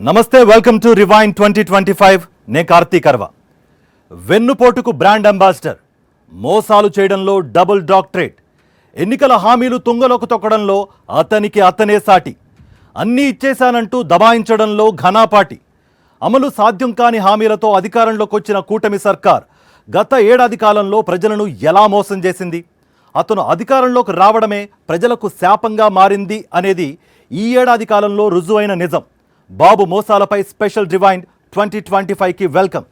నమస్తే, welcome to rewind 2025. నే Karthik అర్వ. వెన్నుపోటుకు brand ambassador, మోసాలు చేయడంలో డబుల్ డాక్టరేట్, ఎన్నికల హామీలు తుంగలోకి తొక్కడంలో అతనికి అతనే సాటి, అన్నీ ఇచ్చేశానంటూ దబాయించడంలో ఘనాపాటి, అమలు సాధ్యం కాని హామీలతో అధికారంలోకి వచ్చిన కూటమి సర్కార్ గత ఏడాది కాలంలో ప్రజలను ఎలా మోసం చేసింది, అతను అధికారంలోకి రావడమే ప్రజలకు శాపంగా మారింది అనేది ఈ ఏడాది కాలంలో రుజువైన నిజం. బాబు మోసాలపై స్పెషల్ రివైండ్ 2025కి వెల్కమ్.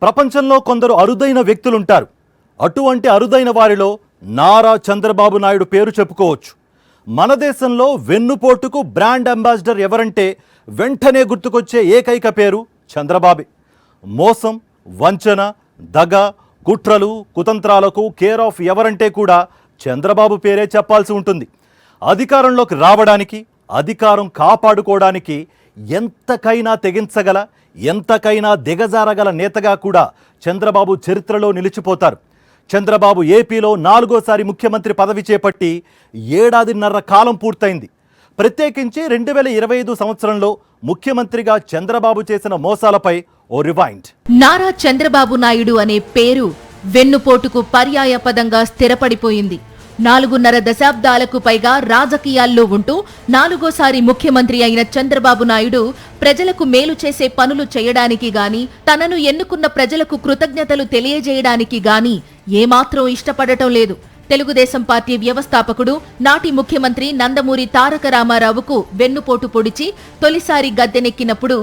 ప్రపంచంలో కొందరు అరుదైన వ్యక్తులుంటారు. అటువంటి అరుదైన వారిలో నారా చంద్రబాబు నాయుడు పేరు చెప్పుకోవచ్చు. మన దేశంలో వెన్నుపోటుకు బ్రాండ్ అంబాసిడర్ ఎవరంటే వెంటనే గుర్తుకొచ్చే ఏకైక పేరు చంద్రబాబే. మోసం, వంచన, దగ, కుట్రలు, కుతంత్రాలకు కేర్ ఆఫ్ ఎవరంటే కూడా చంద్రబాబు పేరే చెప్పాల్సి ఉంటుంది. అధికారంలోకి రావడానికి, అధికారం కాపాడుకోవడానికి ఎంతకైనా తెగించగల, ఎంతకైనా దిగజారగల నేతగా కూడా చంద్రబాబు చరిత్రలో నిలిచిపోతారు. చంద్రబాబు ఏపీలో 4వ ముఖ్యమంత్రి పదవి చేపట్టి ఏడాదిన్నర కాలం పూర్తయింది. ప్రత్యేకించి 2025 సంవత్సరంలో ముఖ్యమంత్రిగా చంద్రబాబు చేసిన మోసాలపై ఓ రివైండ్. నారా చంద్రబాబు నాయుడు అనే పేరు వెన్నుపోటుకు పర్యాయ పదంగా స్థిరపడిపోయింది. 4.5 దశాబ్దాలకు పైగా రాజకీయాల్లో ఉంటూ 4వ ముఖ్యమంత్రి అయిన చంద్రబాబు నాయుడు ప్రజలకు మేలు చేసే పనులు చేయడానికి గాని, తనను ఎన్నుకున్న ప్రజలకు కృతజ్ఞతలు తెలియజేయడానికి గాని ఏమాత్రం ఇష్టపడటం లేదు. తెలుగుదేశం పార్టీ వ్యవస్థాపకుడు, నాటి ముఖ్యమంత్రి నందమూరి తారక రామారావుకు వెన్నుపోటు పొడిచి తొలిసారి గద్దెనెక్కినప్పుడు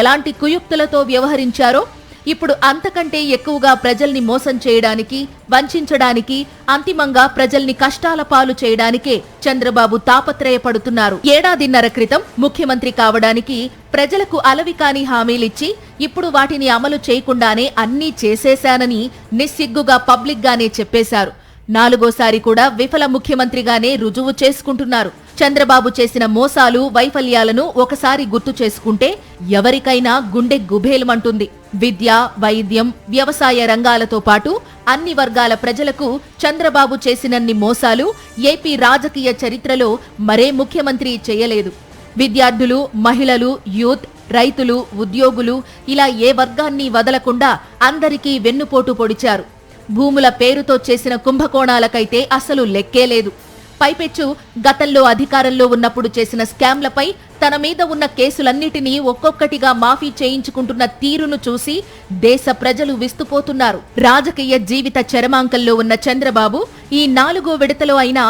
ఎలాంటి కుయుక్తులతో వ్యవహరించారో ఇప్పుడు అంతకంటే ఎక్కువగా ప్రజల్ని మోసం చేయడానికి, వంచడానికి, అంతిమంగా ప్రజల్ని కష్టాల పాలు చేయడానికే చంద్రబాబు తాపత్రయపడుతున్నారు. ఏడాదిన్నర క్రితం ముఖ్యమంత్రి కావడానికి ప్రజలకు అలవికాని హామీలిచ్చి ఇప్పుడు వాటిని అమలు చేయకుండానే అన్నీ చేసేశానని నిస్సిగ్గుగా పబ్లిక్ గానే చెప్పేశారు. 4వ కూడా విఫల ముఖ్యమంత్రిగానే రుజువు చేసుకుంటున్నారు. చంద్రబాబు చేసిన మోసాలు, వైఫల్యాలను ఒకసారి గుర్తు చేసుకుంటే ఎవరికైనా గుండె గుబేలమంటుంది. విద్య, వైద్యం, వ్యవసాయ రంగాలతో పాటు అన్ని వర్గాల ప్రజలకు చంద్రబాబు చేసినన్ని మోసాలు ఏపీ రాజకీయ చరిత్రలో మరే ముఖ్యమంత్రి చేయలేదు. విద్యార్థులు, మహిళలు, యూత్, రైతులు, ఉద్యోగులు ఇలా ఏ వర్గాన్ని వదలకుండా అందరికీ వెన్నుపోటు పొడిచారు. భూముల పేరుతో చేసిన కుంభకోణాలకైతే అసలు లెక్కే లేదు. పైపెచ్చు గతంలో అధికారంలో ఉన్నప్పుడు చేసిన స్కామ్లపై తన మీద ఉన్న కేసులన్నిటినీ ఒక్కొక్కటిగా మాఫీ చేయించుకుంటున్న తీరును చూసి దేశ ప్రజలు విస్తుపోతున్నారు. రాజకీయ జీవిత చరమాంకంలో ఉన్న చంద్రబాబు ఈ 4వ విడతలో అయినా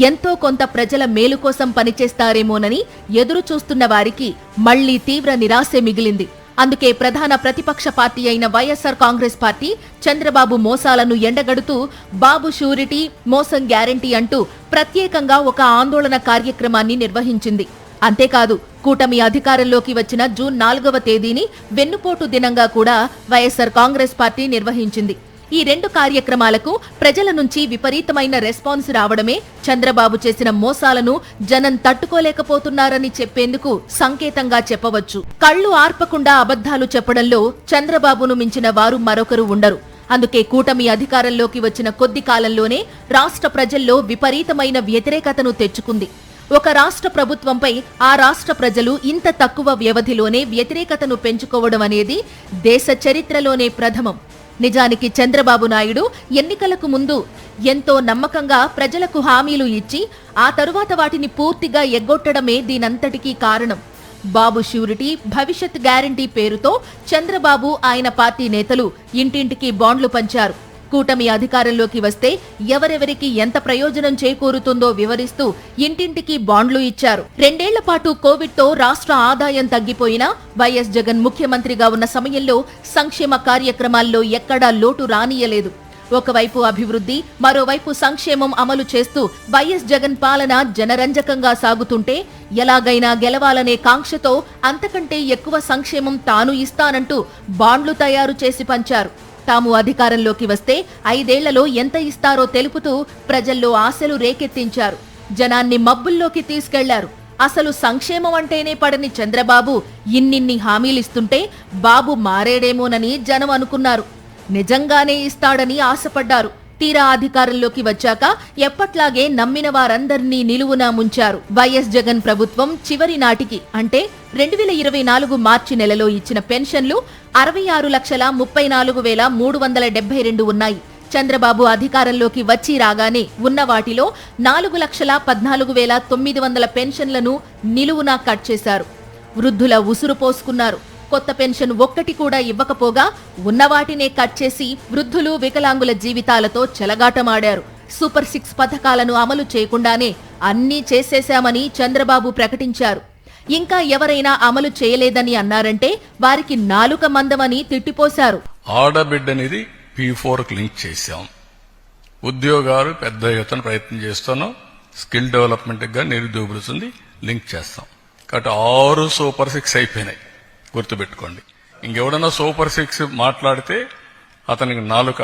ఎంతో కొంత ప్రజల మేలు కోసం పనిచేస్తారేమోనని ఎదురు చూస్తున్న వారికి మళ్లీ తీవ్ర నిరాశే మిగిలింది. అందుకే ప్రధాన ప్రతిపక్ష పార్టీ అయిన వైఎస్ఆర్ కాంగ్రెస్ పార్టీ చంద్రబాబు మోసాలను ఎండగడుతూ బాబు షూరిటీ, మోసం గ్యారంటీ అంటూ ప్రత్యేకంగా ఒక ఆందోళన కార్యక్రమాన్ని నిర్వహించింది. అంతేకాదు, కూటమి అధికారంలోకి వచ్చిన జూన్ 4వ తేదీని వెన్నుపోటు దినంగా కూడా వైఎస్ఆర్ కాంగ్రెస్ పార్టీ నిర్వహించింది. ఈ 2 కార్యక్రమాలకు ప్రజల నుంచి విపరీతమైన రెస్పాన్స్ రావడమే చంద్రబాబు చేసిన మోసాలను జనం తట్టుకోలేకపోతున్నారని చెప్పేందుకు సంకేతంగా చెప్పవచ్చు. కళ్లు ఆర్పకుండా అబద్ధాలు చెప్పడంలో చంద్రబాబును మించిన వారు మరొకరు ఉండరు. అందుకే కూటమి అధికారంలోకి వచ్చిన కొద్ది కాలంలోనే రాష్ట్ర ప్రజల్లో విపరీతమైన వ్యతిరేకతను తెచ్చుకుంది. ఒక రాష్ట్ర ప్రభుత్వంపై ఆ రాష్ట్ర ప్రజలు ఇంత తక్కువ వ్యవధిలోనే వ్యతిరేకతను పెంచుకోవడం అనేది దేశ చరిత్రలోనే ప్రథమం. నిజానికి చంద్రబాబు నాయుడు ఎన్నికలకు ముందు ఎంతో నమ్మకంగా ప్రజలకు హామీలు ఇచ్చి ఆ తరువాత వాటిని పూర్తిగా ఎగ్గొట్టడమే దీనంతటికీ కారణం. బాబు షూరిటీ, భవిష్యత్ గ్యారంటీ పేరుతో చంద్రబాబు, ఆయన పార్టీ నేతలు ఇంటింటికి బాండ్లు పంచారు. కూటమి అధికారంలోకి వస్తే ఎవరెవరికి ఎంత ప్రయోజనం చేకూరుతుందో వివరిస్తూ ఇంటింటికి బాండ్లు ఇచ్చారు. 2 ఏళ్ల పాటు కోవిడ్తో రాష్ట్ర ఆదాయం తగ్గిపోయినా వైఎస్ జగన్ ముఖ్యమంత్రిగా ఉన్న సమయంలో సంక్షేమ కార్యక్రమాల్లో ఎక్కడా లోటు రానియలేదు. ఒకవైపు అభివృద్ధి, మరోవైపు సంక్షేమం అమలు చేస్తూ వైఎస్ జగన్ పాలన జనరంజకంగా సాగుతుంటే ఎలాగైనా గెలవాలనే కాంక్షతో అంతకంటే ఎక్కువ సంక్షేమం తాను ఇస్తానంటూ బాండ్లు తయారు చేసి పంచారు. తాము అధికారంలోకి వస్తే 5 ఏళ్లలో ఎంత ఇస్తారో తెలుపుతూ ప్రజల్లో ఆశలు రేకెత్తించారు. జనాన్ని మబ్బుల్లోకి తీసుకెళ్లారు. అసలు సంక్షేమం అంటేనే పడని చంద్రబాబు ఇన్నిన్ని హామీలిస్తుంటే బాబు మారేడేమోనని జనం అనుకున్నారు. నిజంగానే ఇస్తాడని ఆశపడ్డారు. తీరా అధికారంలోకి వచ్చాక ఎప్పట్లాగే నమ్మిన వారందర్నీ నిలువునా ముంచారు. వైఎస్ జగన్ ప్రభుత్వం చివరి నాటికి అంటే 2024 మార్చి నెలలో ఇచ్చిన పెన్షన్లు 66,34,372 ఉన్నాయి. చంద్రబాబు అధికారంలోకి వచ్చి రాగానే ఉన్న వాటిలో 4,14,900 పెన్షన్లను నిలువునా కట్ చేశారు. వృద్ధుల ఉసురు పోసుకున్నారు. కొత్త పెన్షన్ ఒక్కటి కూడా ఇవ్వకపోగా ఉన్నవాటినే కట్ చేసి వృద్ధులు వికలాంగుల జీవితాలతో చెలగాటమాడారు. సూపర్ 6 పథకాలను అమలు చేయకుండానే అన్నీ చేసేశామని చంద్రబాబు ప్రకటించారు. ఇంకా ఎవరైనా అమలు చేయలేదని అన్నారంటే వారికి నాలుక మందమని తిట్టిపోశారు. ఆడబిడ్డనిది P4కి లింక్ చేశాం. ఉద్యోగాలు పెద్ద ఎత్తున ప్రయత్నం చేస్తున్నాం. స్కిల్ డెవలప్మెంట్గా నిరుద్యోగులుంది లింక్ చేస్తాం. కాబట్టి 6 సూపర్ 6 అయిపోయినాయి. గుర్తుపెట్టుకోండి. ఇంకెవడన్నా సూపర్ 6 మాట్లాడితే అతనికి నాలుక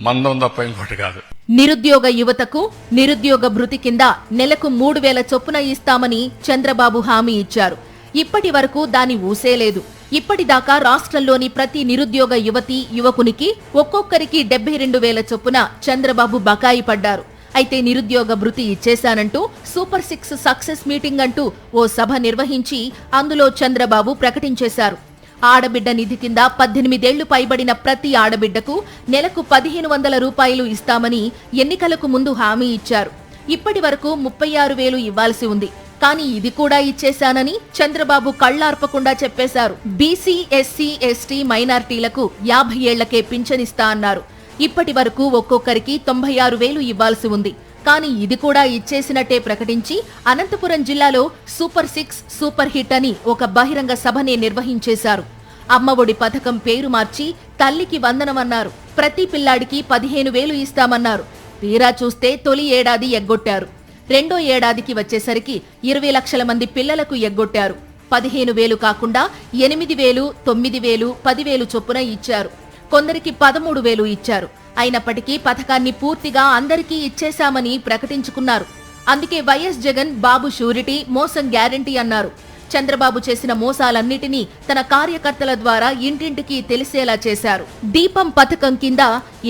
మందం తప్ప ఇంకోటి కాదు. నిరుద్యోగ యువతకు నిరుద్యోగ భృతి కింద నెలకు 3,000 చొప్పున ఇస్తామని చంద్రబాబు హామీ ఇచ్చారు. ఇప్పటి వరకు దాని ఊసేలేదు. ఇప్పటిదాకా రాష్ట్రంలోని ప్రతి నిరుద్యోగ యువతి యువకునికి ఒక్కొక్కరికి 72,000 చొప్పున చంద్రబాబు బకాయి పడ్డారు. అయితే నిరుద్యోగ భృతి ఇచ్చేశానంటూ సూపర్ 6 సక్సెస్ మీటింగ్ అంటూ ఓ సభ నిర్వహించి అందులో చంద్రబాబు ప్రకటించేశారు. ఆడబిడ్డ నిధి కింద 18 ఏళ్లు పైబడిన ప్రతి ఆడబిడ్డకు నెలకు 1,500 రూపాయలు ఇస్తామని ఎన్నికలకు ముందు హామీ ఇచ్చారు. ఇప్పటి వరకు 36,000 ఇవ్వాల్సి ఉంది. కానీ ఇది కూడా ఇచ్చేశానని చంద్రబాబు కళ్లార్పకుండా చెప్పేశారు. బీసీ, ఎస్సీ, ఎస్టీ, మైనార్టీలకు 50 ఏళ్లకే పింఛనిస్తా అన్నారు. ఇప్పటి వరకు ఒక్కొక్కరికి 96,000 ఇవ్వాల్సి ఉంది. కానీ ఇది కూడా ఇచ్చేసినట్టే ప్రకటించి అనంతపురం జిల్లాలో సూపర్ 6 సూపర్ హిట్ అని ఒక బహిరంగ సభనే నిర్వహించేశారు. అమ్మఒడి పథకం పేరు మార్చి తల్లికి వందనమన్నారు. ప్రతి పిల్లాడికి 15,000 ఇస్తామన్నారు. తీరా చూస్తే తొలి ఏడాది ఎగ్గొట్టారు. రెండో ఏడాదికి వచ్చేసరికి 20 లక్షల మంది పిల్లలకు ఎగ్గొట్టారు. 15,000 కాకుండా 8,000, 9,000, 10,000 చొప్పున ఇచ్చారు. కొందరికి 13,000 ఇచ్చారు. అయినప్పటికీ పథకాన్ని పూర్తిగా అందరికీ ఇచ్చేశామని ప్రకటించుకున్నారు. అందుకే వైఎస్ జగన్ బాబు షూరిటీ, మోసం గ్యారంటీ అన్నారు. చంద్రబాబు చేసిన మోసాలన్నిటినీ తన కార్యకర్తల ద్వారా ఇంటింటికి తెలిసేలా చేశారు. దీపం పథకం కింద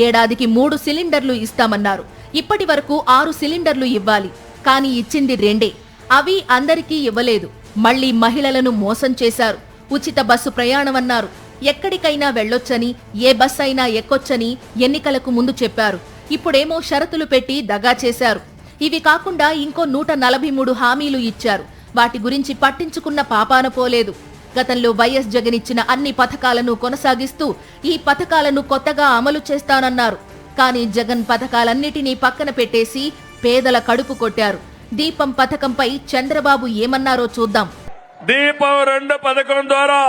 ఏడాదికి 3 సిలిండర్లు ఇస్తామన్నారు. ఇప్పటి వరకు 6 సిలిండర్లు ఇవ్వాలి. కానీ ఇచ్చింది 2. అవి అందరికీ ఇవ్వలేదు. మళ్లీ మహిళలను మోసం చేశారు. ఉచిత బస్సు ప్రయాణమన్నారు. ఎక్కడికైనా వెళ్లొచ్చని, ఏ బస్ అయినా ఎక్కొచ్చని ఎన్నికలకు ముందు చెప్పారు. ఇప్పుడేమో షరతులు పెట్టి దగా చేశారు. ఇవి కాకుండా ఇంకో 143 హామీలు ఇచ్చారు. వాటి గురించి పట్టించుకున్న పాపాన పోలేదు. గతంలో వైఎస్ జగన్ ఇచ్చిన అన్ని పథకాలను కొనసాగిస్తూ ఈ పథకాలను కొత్తగా అమలు చేస్తానన్నారు. కానీ జగన్ పథకాలన్నిటినీ పక్కన పెట్టేసి పేదల కడుపు కొట్టారు. దీపం పథకంపై చంద్రబాబు ఏమన్నారో చూద్దాం. దీపం 2 పథకం ద్వారా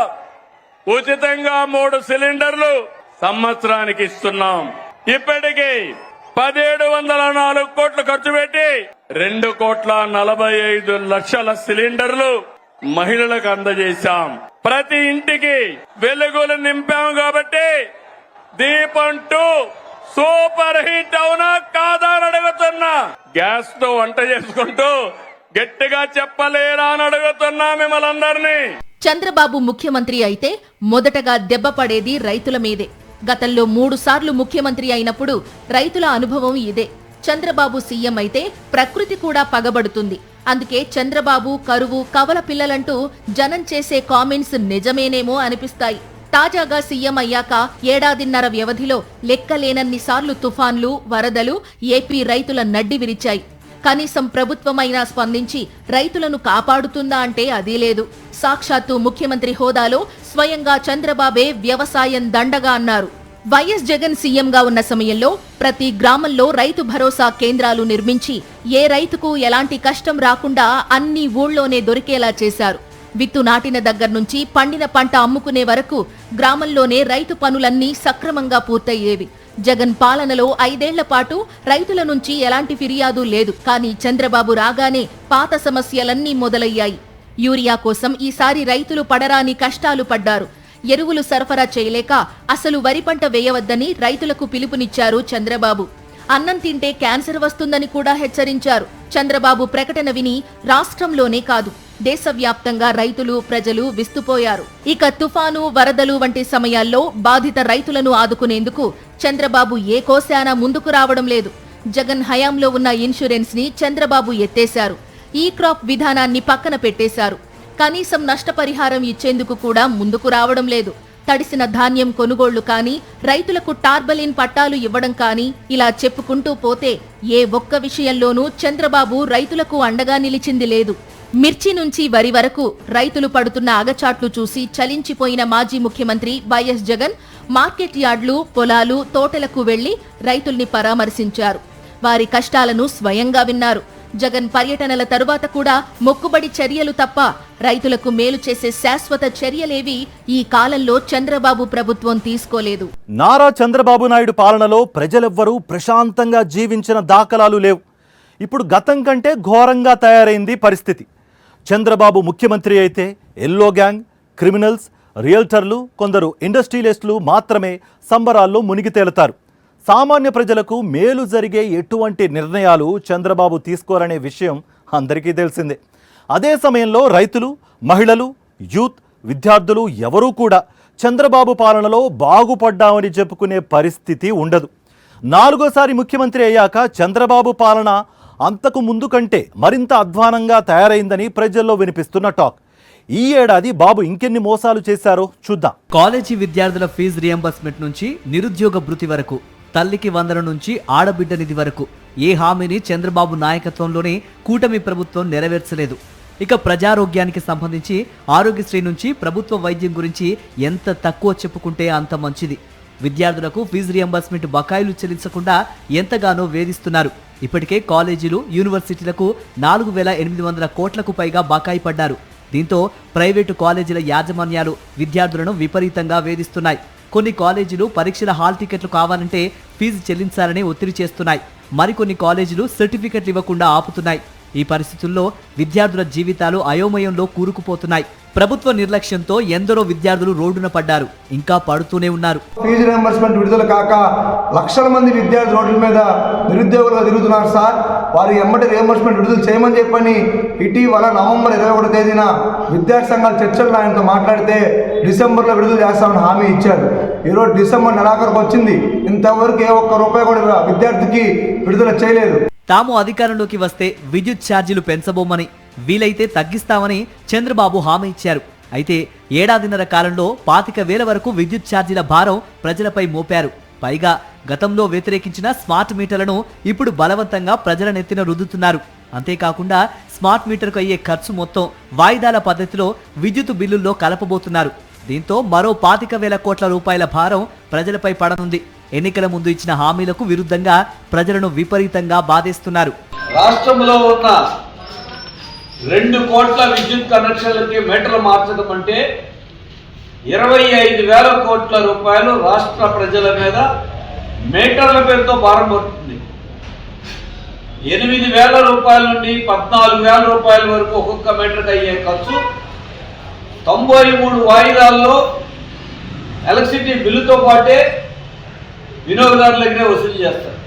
ఉచితంగా 3 సిలిండర్లు సంవత్సరానికి ఇస్తున్నాం. ఇప్పటికీ 1,704 కోట్లు ఖర్చు పెట్టి 2,45,00,000 సిలిండర్లు మహిళలకు అందజేశాం. ప్రతి ఇంటికి వెలుగులు నింపాం. కాబట్టి దీపం 2 సూపర్ హిట్ అవునా కాదా అని అడుగుతున్నా. గ్యాస్ తో వంట చేసుకుంటూ గట్టిగా చెప్పలేరా అని అడుగుతున్నా మిమ్మల్ని అందరినీ. చంద్రబాబు ముఖ్యమంత్రి అయితే మొదటగా దెబ్బ పడేది రైతుల మీదే. గతంలో 3 సార్లు ముఖ్యమంత్రి అయినప్పుడు రైతుల అనుభవం ఇదే. చంద్రబాబు సీఎం అయితే ప్రకృతి కూడా పగబడుతుంది. అందుకే చంద్రబాబు కరువు, కవల పిల్లలంటూ జనం చేసే కామెంట్స్ నిజమేనేమో అనిపిస్తాయి. తాజాగా సీఎం అయ్యాక ఏడాదిన్నర వ్యవధిలో లెక్కలేనన్ని సార్లు తుఫాన్లు, వరదలు ఏపీ రైతుల నడ్డి విరిచాయి. కనీసం ప్రభుత్వమైనా స్పందించి రైతులను కాపాడుతుందా అంటే అదీ లేదు. సాక్షాత్తు ముఖ్యమంత్రి హోదాలో స్వయంగా చంద్రబాబే వ్యవసాయం దండగా అన్నారు. వైఎస్ జగన్ సీఎంగా ఉన్న సమయంలో ప్రతి గ్రామంలో రైతు భరోసా కేంద్రాలు నిర్మించి ఏ రైతుకు ఎలాంటి కష్టం రాకుండా అన్ని ఊళ్ళోనే దొరికేలా చేశారు. విత్తు నాటిన దగ్గర్నుంచి పండిన పంట అమ్ముకునే వరకు గ్రామంలోనే రైతు పనులన్నీ సక్రమంగా పూర్తయ్యేవి. జగన్ పాలనలో 5 ఏళ్ల పాటు రైతుల నుంచి ఎలాంటి ఫిర్యాదు లేదు. కానీ చంద్రబాబు రాగానే పాత సమస్యలన్నీ మొదలయ్యాయి. యూరియా కోసం ఈసారి రైతులు పడరాని కష్టాలు పడ్డారు. ఎరువులు సరఫరా చేయలేక అసలు వరి పంట వేయవద్దని రైతులకు పిలుపునిచ్చారు చంద్రబాబు. అన్నం తింటే క్యాన్సర్ వస్తుందని కూడా హెచ్చరించారు. చంద్రబాబు ప్రకటన విని రాష్ట్రంలోనే కాదు దేశవ్యాప్తంగా రైతులు ప్రజలు విస్తుపోయారు. ఇక తుఫాను వరదలు వంటి సమయాల్లో బాధిత రైతులను ఆదుకునేందుకు చంద్రబాబు ఏ కోశానా ముందుకు రావడం లేదు. జగన్ హయాంలో ఉన్న ఇన్సూరెన్స్ ని చంద్రబాబు ఎత్తేశారు. ఈ క్రాప్ విధానాన్ని పక్కన పెట్టేశారు. కనీసం నష్టపరిహారం ఇచ్చేందుకు కూడా ముందుకు రావడం లేదు. తడిసిన ధాన్యం కొనుగోళ్లు కానీ, రైతులకు టార్బలిన్ పట్టాలు ఇవ్వడం కానీ, ఇలా చెప్పుకుంటూ పోతే ఏ ఒక్క విషయంలోనూ చంద్రబాబు రైతులకు అండగా నిలిచింది లేదు. మిర్చి నుంచి వరి వరకు రైతులు పడుతున్న అగచాట్లు చూసి చలించిపోయిన మాజీ ముఖ్యమంత్రి వైఎస్ జగన్ మార్కెట్ యార్డులు, పొలాలు, తోటలకు వెళ్లి రైతుల్ని పరామర్శించారు. వారి కష్టాలను స్వయంగా విన్నారు. జగన్ పర్యటనల తరువాత కూడా మొక్కుబడి చర్యలు తప్ప రైతులకు మేలు చేసే శాశ్వత చర్యలేవి ఈ కాలంలో చంద్రబాబు ప్రభుత్వం తీసుకోలేదు. నారా చంద్రబాబు నాయుడు పాలనలో ప్రజలెవ్వరూ ప్రశాంతంగా జీవించిన దాఖలాలు లేవు. ఇప్పుడు గతం కంటే ఘోరంగా తయారైంది పరిస్థితి. చంద్రబాబు ముఖ్యమంత్రి అయితే ఎల్లో గ్యాంగ్, క్రిమినల్స్, రియల్టర్లు, కొందరు ఇండస్ట్రియలిస్టులు మాత్రమే సంబరాల్లో మునిగి తేలుతారు. సామాన్య ప్రజలకు మేలు జరిగే ఎటువంటి నిర్ణయాలు చంద్రబాబు తీసుకోరనే విషయం అందరికీ తెలిసిందే. అదే సమయంలో రైతులు, మహిళలు, యూత్, విద్యార్థులు ఎవరూ కూడా చంద్రబాబు పాలనలో బాగుపడ్డామని చెప్పుకునే పరిస్థితి ఉండదు. 4వ ముఖ్యమంత్రి అయ్యాక చంద్రబాబు పాలన అంతకు ముందు కంటే మరింత అధ్వానంగా తయారైందని ప్రజల్లో వినిపిస్తున్న టాక్. ఈ ఏడాది బాబు ఇంకెన్ని మోసాలు చేశారో చూద్దాం. కాలేజీ విద్యార్థుల ఫీజు రియంబర్స్మెంట్ నుంచి నిరుద్యోగ భృతి వరకు, తల్లికి వందన నుంచి ఆడబిడ్డ నిధి వరకు ఏ హామీని చంద్రబాబు నాయకత్వంలోనే కూటమి ప్రభుత్వం నెరవేర్చలేదు. ఇక ప్రజారోగ్యానికి సంబంధించి ఆరోగ్యశ్రీ నుంచి ప్రభుత్వ వైద్యం గురించి ఎంత తక్కువ చెప్పుకుంటే అంత మంచిది. విద్యార్థులకు ఫీజు రియంబర్స్మెంట్ బకాయిలు చెల్లించకుండా ఎంతగానో వేధిస్తున్నారు. ఇప్పటికే కాలేజీలు, యూనివర్సిటీలకు 4,800 కోట్లకు పైగా బకాయి పడ్డారు. దీంతో ప్రైవేటు కాలేజీల యాజమాన్యాలు విద్యార్థులను విపరీతంగా వేధిస్తున్నాయి. కొన్ని కాలేజీలు పరీక్షల హాల్ టికెట్లు కావాలంటే ఫీజు చెల్లించాలని ఒత్తిడి చేస్తున్నాయి. మరికొన్ని కాలేజీలు సర్టిఫికెట్లు ఇవ్వకుండా ఆపుతున్నాయి. ఈ పరిస్థితుల్లో విద్యార్థుల జీవితాలు అయోమయంలో కూరుకుపోతున్నాయి. ప్రభుత్వ నిర్లక్ష్యంతో ఎందరో విద్యార్థులు రోడ్డున పడ్డారు, ఇంకా పడుతూనే ఉన్నారు. ఫీజు రియంబర్స్మెంట్ విడుదల కాక లక్షల మంది విద్యార్థులు రోడ్ల మీద నిరుద్యోగులుగా తిరుగుతున్నారు సార్. వారి ఎమ్మటి రియంబర్స్మెంట్ విడుదల చేయమని చెప్పని ఇటీవల నవంబర్ 21 తేదీన విద్యార్థి సంఘాల చర్చల్లో ఆయనతో మాట్లాడితే డిసెంబర్లో విడుదల చేస్తామని హామీ ఇచ్చారు. ఈరోజు డిసెంబర్ నెలాఖరుకు వచ్చింది, ఇంతవరకు ఏ ఒక్క రూపాయి కూడా విద్యార్థికి విడుదల చేయలేదు. తాము అధికారంలోకి వస్తే విద్యుత్ ఛార్జీలు పెంచబోమని, వీలైతే తగ్గిస్తామని చంద్రబాబు హామీ ఇచ్చారు. అయితే ఏడాదిన్నర కాలంలో 25,000 వరకు విద్యుత్ ఛార్జీల భారం ప్రజలపై మోపారు. పైగా గతంలో వ్యతిరేకించిన స్మార్ట్ మీటర్లను ఇప్పుడు బలవంతంగా ప్రజల నెత్తిన రుద్దుతున్నారు. అంతేకాకుండా స్మార్ట్ మీటర్కు అయ్యే ఖర్చు మొత్తం వాయిదాల పద్ధతిలో విద్యుత్ బిల్లుల్లో కలపబోతున్నారు. దీంతో మరో 25,000 కోట్ల రూపాయల భారం ప్రజలపై పడనుంది. ఎన్నికల ముందు ఇచ్చిన హామీలకు విరుద్ధంగా ప్రజలను విపరీతంగా బాధేస్తున్నారు. రాష్ట్రంలో ఉన్న 2 కోట్ల విద్యుత్ కనెక్షన్లకి మీటర్లు మార్చడం అంటే 25,000 కోట్ల రూపాయలు రాష్ట్ర ప్రజల మీద మీటర్ల పేరుతో భారం పడుతుంది. 8,000 రూపాయల నుండి 14,000 రూపాయల వరకు ఒక్కొక్క మీటర్కి అయ్యే ఖర్చు 93 వాయిదాల్లో ఎలక్ట్రిసిటీ బిల్లుతో పాటే వినియోగదారుల దగ్గరే వసూలు చేస్తారు.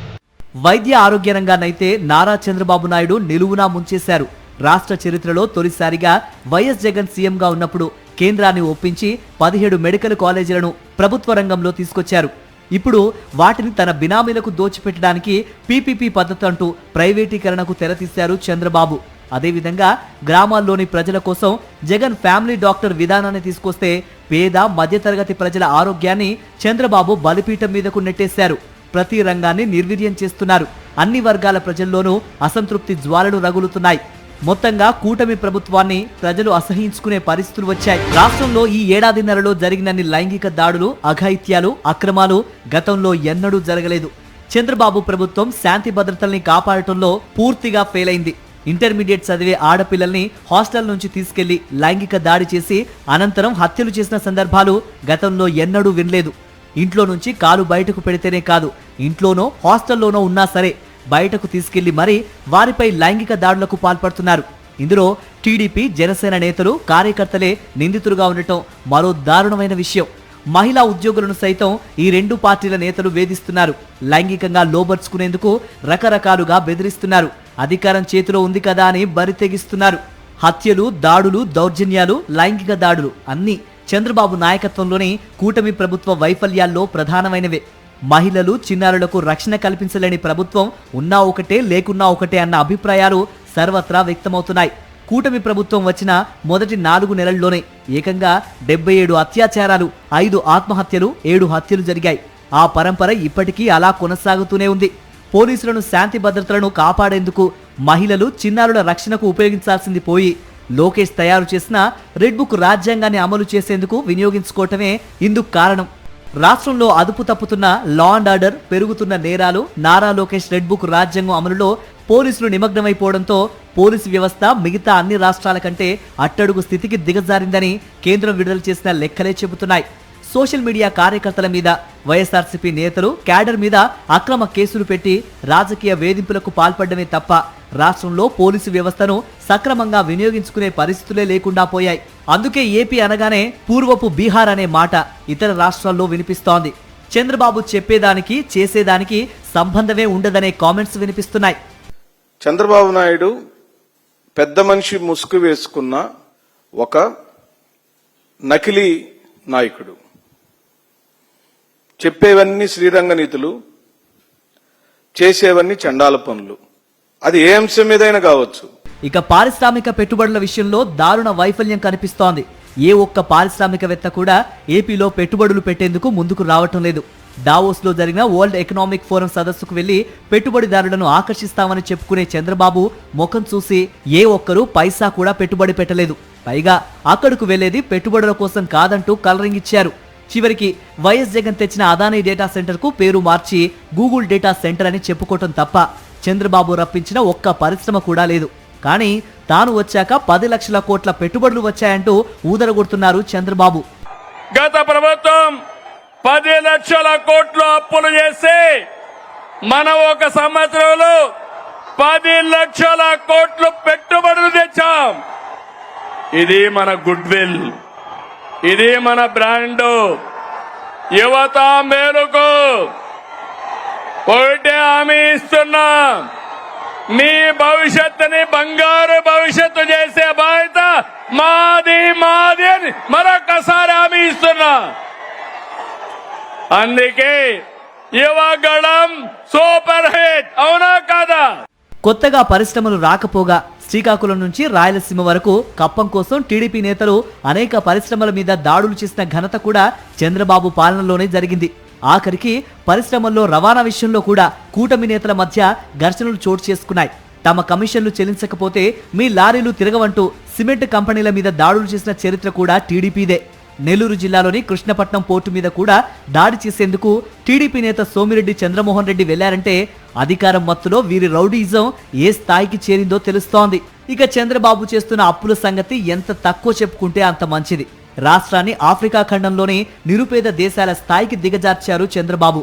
వైద్య ఆరోగ్య రంగాన్నైతే నారా చంద్రబాబు నాయుడు నిలువునా ముంచేశారు. రాష్ట్ర చరిత్రలో తొలిసారిగా వైఎస్ జగన్ సీఎంగా ఉన్నప్పుడు కేంద్రాన్ని ఒప్పించి 17 మెడికల్ కాలేజీలను ప్రభుత్వ రంగంలో తీసుకొచ్చారు. ఇప్పుడు వాటిని తన బినామీలకు దోచిపెట్టడానికి పీపీపీ పద్ధతి అంటూ ప్రైవేటీకరణకు తెరతీశారు చంద్రబాబు. అదేవిధంగా గ్రామాల్లోని ప్రజల కోసం జగన్ ఫ్యామిలీ డాక్టర్ విధానాన్ని తీసుకొస్తే పేద మధ్యతరగతి ప్రజల ఆరోగ్యాన్ని చంద్రబాబు బలిపీఠం మీదకు నెట్టేశారు. ప్రతి రంగాన్ని నిర్వీర్యం చేస్తున్నారు. అన్ని వర్గాల ప్రజల్లోనూ అసంతృప్తి జ్వాలలు రగులుతున్నాయి. మొత్తంగా కూటమి ప్రభుత్వాన్ని ప్రజలు అసహించుకునే పరిస్థితులు వచ్చాయి. రాష్ట్రంలో ఈ ఏడాదిన్నరలో జరిగినన్ని లైంగిక దాడులు, అఘాయిత్యాలు, అక్రమాలు గతంలో ఎన్నడూ జరగలేదు. చంద్రబాబు ప్రభుత్వం శాంతి భద్రతల్ని కాపాడటంలో పూర్తిగా ఫెయిల్ అయింది. ఇంటర్మీడియట్ చదివే ఆడపిల్లల్ని హాస్టల్ నుంచి తీసుకెళ్లి లైంగిక దాడి చేసి అనంతరం హత్యలు చేసిన సందర్భాలు గతంలో ఎన్నడూ వినలేదు. ఇంట్లో నుంచి కాలు బయటకు పెడితేనే కాదు, ఇంట్లోనో హాస్టల్లోనో ఉన్నా సరే బయటకు తీసుకెళ్లి మరీ వారిపై లైంగిక దాడులకు పాల్పడుతున్నారు. ఇందులో టీడీపీ, జనసేన నేతలు, కార్యకర్తలే నిందితులుగా ఉండటం మరో దారుణమైన విషయం. మహిళా ఉద్యోగులను సైతం ఈ 2 పార్టీల నేతలు వేధిస్తున్నారు. లైంగికంగా లోబర్చుకునేందుకు రకరకాలుగా బెదిరిస్తున్నారు. అధికారం చేతిలో ఉంది కదా అని బరి తెగిస్తున్నారు. హత్యలు, దాడులు, దౌర్జన్యాలు, లైంగిక దాడులు అన్నీ చంద్రబాబు నాయకత్వంలోని కూటమి ప్రభుత్వ వైఫల్యాల్లో ప్రధానమైనవే. మహిళలు, చిన్నారులకు రక్షణ కల్పించలేని ప్రభుత్వం ఉన్నా ఒకటే లేకున్నా ఒకటే అన్న అభిప్రాయాలు సర్వత్రా వ్యక్తమవుతున్నాయి. కూటమి ప్రభుత్వం వచ్చిన మొదటి 4 నెలల్లోనే ఏకంగా 77 అత్యాచారాలు, 5 ఆత్మహత్యలు, 7 హత్యలు జరిగాయి. ఆ పరంపర ఇప్పటికీ అలా కొనసాగుతూనే ఉంది. పోలీసులను, శాంతి భద్రతలను కాపాడేందుకు, మహిళలు, చిన్నారుల రక్షణకు ఉపయోగించాల్సింది పోయి లోకేష్ తయారు చేసిన రెడ్ బుక్ రాజ్యాంగాన్ని అమలు చేసేందుకు వినియోగించుకోవటమే ఇందుకు కారణం. రాష్ట్రంలో అదుపు తప్పుతున్న లా అండ్ ఆర్డర్, పెరుగుతున్న నేరాలు, నారా లోకేష్ రెడ్ బుక్ రాజ్యాంగం అమలులో పోలీసులు నిమగ్నమైపోవడంతో పోలీసు వ్యవస్థ మిగతా అన్ని రాష్ట్రాల కంటే అట్టడుగు స్థితికి దిగజారిందని కేంద్రం విడుదల చేసిన లెక్కలే చెబుతున్నాయి. సోషల్ మీడియా కార్యకర్తల మీద, వైఎస్ఆర్సీపీ నేతలు, క్యాడర్ మీద అక్రమ కేసులు పెట్టి రాజకీయ వేధింపులకు పాల్పడమే తప్ప రాష్ట్రంలో పోలీసు వ్యవస్థను సక్రమంగా వినియోగించుకునే పరిస్థితులే లేకుండా పోయాయి. అందుకే ఏపీ అనగానే పూర్వపు బీహార్ అనే మాట ఇతర రాష్ట్రాల్లో వినిపిస్తోంది. చంద్రబాబు చెప్పేదానికి చేసేదానికి సంబంధమే ఉండదనే కామెంట్స్ వినిపిస్తున్నాయి. చంద్రబాబు నాయుడు పెద్ద మనిషి ముసుగు వేసుకున్న ఒక నకిలీ నాయకుడు. చెప్పేవన్నీ శ్రీరంగ నీతులు, చేసేవన్నీ చండాల పనులు. అది ఏ అంశం మీదైనా కావచ్చు. ఇక పారిశ్రామిక పెట్టుబడుల విషయంలో దారుణ వైఫల్యం కనిపిస్తోంది. ఏ ఒక్క పారిశ్రామికవేత్త కూడా ఏపీలో పెట్టుబడులు పెట్టేందుకు ముందుకు రావటం లేదు. దావోస్ లో జరిగిన వరల్డ్ ఎకనామిక్ ఫోరం సదస్సుకు వెళ్లి పెట్టుబడిదారులను ఆకర్షిస్తామని చెప్పుకునే చంద్రబాబు ముఖం చూసి ఏ ఒక్కరూ పైసా కూడా పెట్టుబడి పెట్టలేదు. పైగా అక్కడకు వెళ్లేది పెట్టుబడుల కోసం కాదంటూ కలరింగ్ ఇచ్చారు. చివరికి వైఎస్ జగన్ తెచ్చిన అదానీ డేటా సెంటర్ కు పేరు మార్చి గూగుల్ డేటా సెంటర్ అని చెప్పుకోవటం తప్ప చంద్రబాబు రప్పించిన ఒక్క పరిశ్రమ కూడా లేదు. కానీ తాను వచ్చాక 10 లక్షల కోట్ల పెట్టుబడులు వచ్చాయంటూ ఊదరగొడుతున్నారు చంద్రబాబు. గత ప్రభుత్వం 10 లక్షల కోట్లు అప్పులు చేసి మనం ఒక సంవత్సరంలో 10 లక్షల కోట్లు పెట్టుబడులు తెచ్చాం. ఇది మన గుడ్ విల్, ఇది మన బ్రాండ్. యువత మేలుకు ఒకటే హామీ ఇస్తున్నాం, మీ భవిష్యత్తుని బంగారు భవిష్యత్తు చేసే బాధ్యత మాది మాది అని మరొకసారి హామీ ఇస్తున్నా. అందుకే యువగళం సూపర్ హిట్, అవునా కాదా? కొత్తగా పరిశ్రమలు రాకపోగా శ్రీకాకుళం నుంచి రాయలసీమ వరకు కప్పం కోసం టీడీపీ నేతలు అనేక పరిశ్రమల మీద దాడులు చేసిన ఘనత కూడా చంద్రబాబు పాలనలోనే జరిగింది. ఆఖరికి పరిశ్రమల్లో రవాణా విషయంలో కూడా కూటమి నేతల మధ్య ఘర్షణలు చోటు చేసుకున్నాయి. తమ కమిషన్లు చెల్లించకపోతే మీ లారీలు తిరగవంటూ సిమెంట్ కంపెనీల మీద దాడులు చేసిన చరిత్ర కూడా టీడీపీదే. నెల్లూరు జిల్లాలోని కృష్ణపట్నం పోర్టు మీద కూడా దాడి చేసేందుకు టీడీపీ నేత సోమిరెడ్డి చంద్రమోహన్ రెడ్డి వెళ్లారంటే అధికారం మత్తులో వీరి రౌడీయిజం ఏ స్థాయికి చేరిందో తెలుస్తోంది. ఇక చంద్రబాబు చేస్తున్న అప్పుల సంగతి ఎంత తక్కువ చెప్పుకుంటే అంత మంచిది. రాష్ట్రాన్ని ఆఫ్రికా ఖండంలోని నిరుపేద దేశాల స్థాయికి దిగజార్చారు చంద్రబాబు.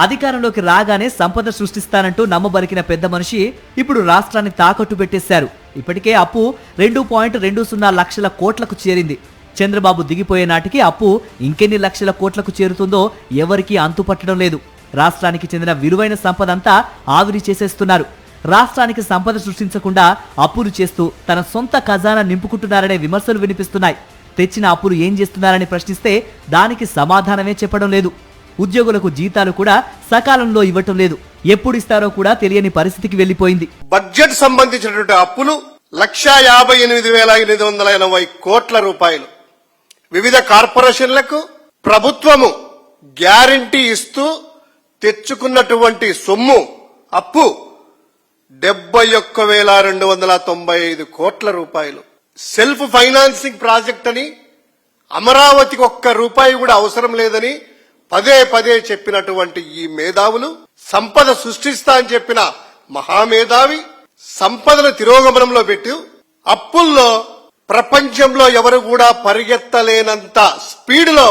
అధికారంలోకి రాగానే సంపద సృష్టిస్తానంటూ నమ్మబలికిన పెద్ద మనిషి ఇప్పుడు రాష్ట్రాన్ని తాకట్టు పెట్టేశారు. ఇప్పటికే అప్పు 2.20 లక్షల కోట్లకు చేరింది. చంద్రబాబు దిగిపోయే నాటికి అప్పు ఇంకెన్ని లక్షల కోట్లకు చేరుతుందో ఎవరికీ అంతుపట్టడం లేదు. రాష్ట్రానికి చెందిన విలువైన సంపద అంతా ఆవిరి చేసేస్తున్నారు. రాష్ట్రానికి సంపద సృష్టించకుండా అప్పులు చేస్తూ తన సొంత ఖజానా నింపుకుంటున్నారనే విమర్శలు వినిపిస్తున్నాయి. తెచ్చిన అప్పులు ఏం చేస్తున్నారని ప్రశ్నిస్తే దానికి సమాధానమే చెప్పడం లేదు. ఉద్యోగులకు జీతాలు కూడా సకాలంలో ఇవ్వటం లేదు. ఎప్పుడు ఇస్తారో కూడా తెలియని పరిస్థితికి వెళ్లిపోయింది. బడ్జెట్ సంబంధించినటువంటి అప్పులు 1,58,880 కోట్ల రూపాయలు. వివిధ కార్పొరేషన్లకు ప్రభుత్వము గ్యారంటీ ఇస్తూ తెచ్చుకున్నటువంటి సొమ్ము అప్పు 71,295 కోట్ల రూపాయలు. సెల్ఫ్ ఫైనాన్సింగ్ ప్రాజెక్ట్ అని అమరావతికి ఒక్క రూపాయి కూడా అవసరం లేదని పదే పదే చెప్పినటువంటి ఈ మేధావులు, సంపద సృష్టిస్తా అని చెప్పిన మహామేధావి సంపదను తిరోగమనంలో పెట్టి అప్పుల్లో ప్రపంచంలో ఎవరు కూడా పరిగెత్తలేనంత స్పీడ్లో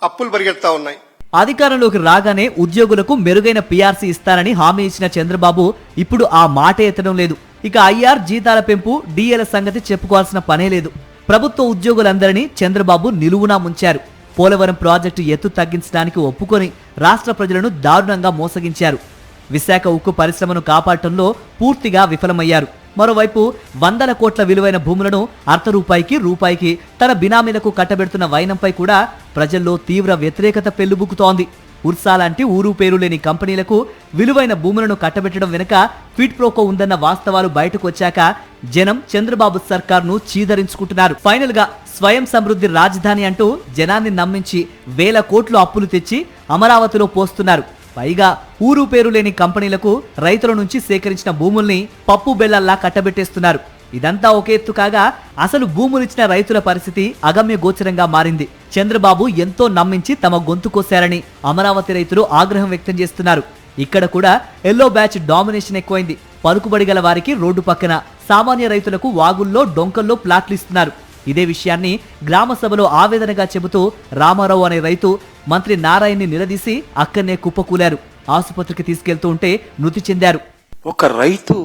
అప్పులు పరిగెత్తా ఉన్నాయి. అధికారంలోకి రాగానే ఉద్యోగులకు మెరుగైన పీఆర్సీ ఇస్తానని హామీ ఇచ్చిన చంద్రబాబు ఇప్పుడు ఆ మాట ఎత్తడం లేదు. ఇక ఐఆర్, జీతాల పెంపు, డిఏల సంగతి చెప్పుకోవాల్సిన పనే లేదు. ప్రభుత్వ ఉద్యోగులందరినీ చంద్రబాబు నిలువునా ముంచారు. పోలవరం ప్రాజెక్టు ఎత్తు తగ్గించడానికి ఒప్పుకొని రాష్ట్ర ప్రజలను దారుణంగా మోసగించారు. విశాఖ ఉక్కు పరిశ్రమను కాపాడటంలో పూర్తిగా విఫలమయ్యారు. మరోవైపు వందల కోట్ల విలువైన భూములను అర్ధ రూపాయికి రూపాయికి తన బినామీలకు కట్టబెడుతున్న వైనంపై కూడా ప్రజల్లో తీవ్ర వ్యతిరేకత పెళ్లుబుకుతోంది. ఉర్సా లాంటి ఊరు పేరు లేని కంపెనీలకు విలువైన భూములను కట్టబెట్టడం వెనుక క్విడ్ ప్రోకో ఉందన్న వాస్తవాలు బయటకు వచ్చాక జనం చంద్రబాబు సర్కార్ను చీదరించుకుంటున్నారు. ఫైనల్ గా స్వయం సమృద్ధి రాజధాని అంటూ జనాన్ని నమ్మించి వేల కోట్లు అప్పులు తెచ్చి అమరావతిలో పోస్తున్నారు. పైగా ఊరు పేరు లేని కంపెనీలకు రైతుల నుంచి సేకరించిన భూముల్ని పప్పు బెల్లల్లా కట్టబెట్టేస్తున్నారు. ఇదంతా ఒక ఎత్తు కాగా అసలు భూములిచ్చిన రైతుల పరిస్థితి అగమ్య గోచరంగా మారింది. చంద్రబాబు ఎంతో నమ్మించి తమ గొంతు కోశారని అమరావతి రైతులు ఆగ్రహం వ్యక్తం చేస్తున్నారు. ఇక్కడ కూడా ఎల్లో బ్యాచ్ డామినేషన్ ఎక్కువైంది. పలుకుబడి గల వారికి రోడ్డు పక్కన, సామాన్య రైతులకు వాగుల్లో డొంకల్లో ప్లాట్లు ఇస్తున్నారు. ఇదే విషయాన్ని గ్రామ సభలో ఆవేదనగా చెబుతూ రామారావు అనే రైతు మంత్రి నారాయణ్ని నిలదీసి అక్కడనే కుప్పకూలారు. ఆసుపత్రికి తీసుకెళ్తూ ఉంటే మృతి చెందారు. ఒక రైతు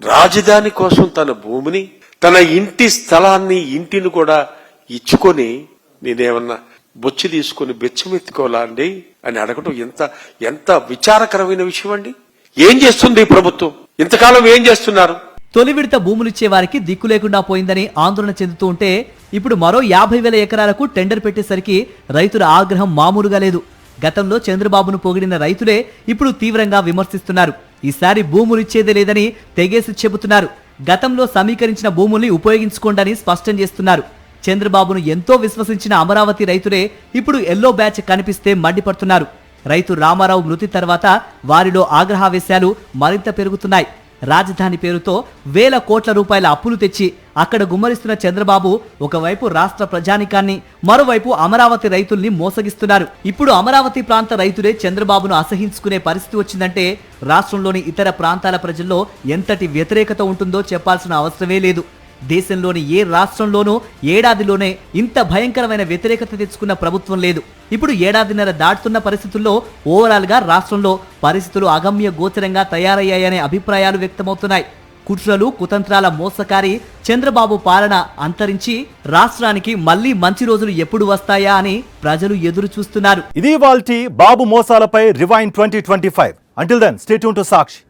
రాజధాని కోసం తన భూమిని, తన ఇంటి స్థలాన్ని, ఇంటిని కూడా ఇచ్చుకొని నేనేమన్నా బొచ్చి తీసుకుని బెచ్చమెత్తుకోవాలా అండి అని అడగడం ఎంత విచారకరమైన విషయం అండి. ఏం చేస్తుంది ఈ ప్రభుత్వం? ఇంతకాలం ఏం చేస్తున్నారు? తొలి విడత భూములిచ్చే వారికి దిక్కు లేకుండా పోయిందని ఆందోళన చెందుతూ ఉంటే ఇప్పుడు మరో 50,000 ఎకరాలకు టెండర్ పెట్టేసరికి రైతుల ఆగ్రహం మామూలుగా లేదు. గతంలో చంద్రబాబును పొగిడిన రైతులే ఇప్పుడు తీవ్రంగా విమర్శిస్తున్నారు. ఈసారి భూములిచ్చేదే లేదని తెగేసి చెబుతున్నారు. గతంలో సమీకరించిన భూముల్ని ఉపయోగించుకోండని స్పష్టం చేస్తున్నారు. చంద్రబాబును ఎంతో విశ్వసించిన అమరావతి రైతులే ఇప్పుడు ఎల్లో బ్యాచ్ కనిపిస్తే మండిపడుతున్నారు. రైతు రామారావు మృతి తర్వాత వారిలో ఆగ్రహావేశాలు మరింత పెరుగుతున్నాయి. రాజధాని పేరుతో వేల కోట్ల రూపాయల అప్పులు తెచ్చి అక్కడ గుమ్మరిస్తున్న చంద్రబాబు ఒకవైపు రాష్ట్ర ప్రజానికాన్ని, మరోవైపు అమరావతి రైతుల్ని మోసగిస్తున్నారు. ఇప్పుడు అమరావతి ప్రాంత రైతులే చంద్రబాబును అసహించుకునే పరిస్థితి వచ్చిందంటే రాష్ట్రంలోని ఇతర ప్రాంతాల ప్రజల్లో ఎంతటి వ్యతిరేకత ఉంటుందో చెప్పాల్సిన అవసరమే లేదు. దేశంలోని ఏ రాష్ట్రంలోనూ ఏడాదిలోనే ఇంత భయంకరమైన వ్యతిరేకత తెచ్చుకున్న ప్రభుత్వం లేదు. ఇప్పుడు ఏడాదిన్నర దాటుతున్న పరిస్థితుల్లో ఓవరాల్ గా రాష్ట్రంలో పరిస్థితులు అగమ్య గోచరంగా తయారయ్యాయనే అభిప్రాయాలు వ్యక్తమవుతున్నాయి. కుట్రలు, కుతంత్రాల మోసకారి చంద్రబాబు పాలన అంతరించి రాష్ట్రానికి మళ్లీ మంచి రోజులు ఎప్పుడు వస్తాయా అని ప్రజలు ఎదురు చూస్తున్నారు. ఇది ఇవాల్టి బాబు మోసాలపై rewind 2025. Until then, stay tuned to Sakshi.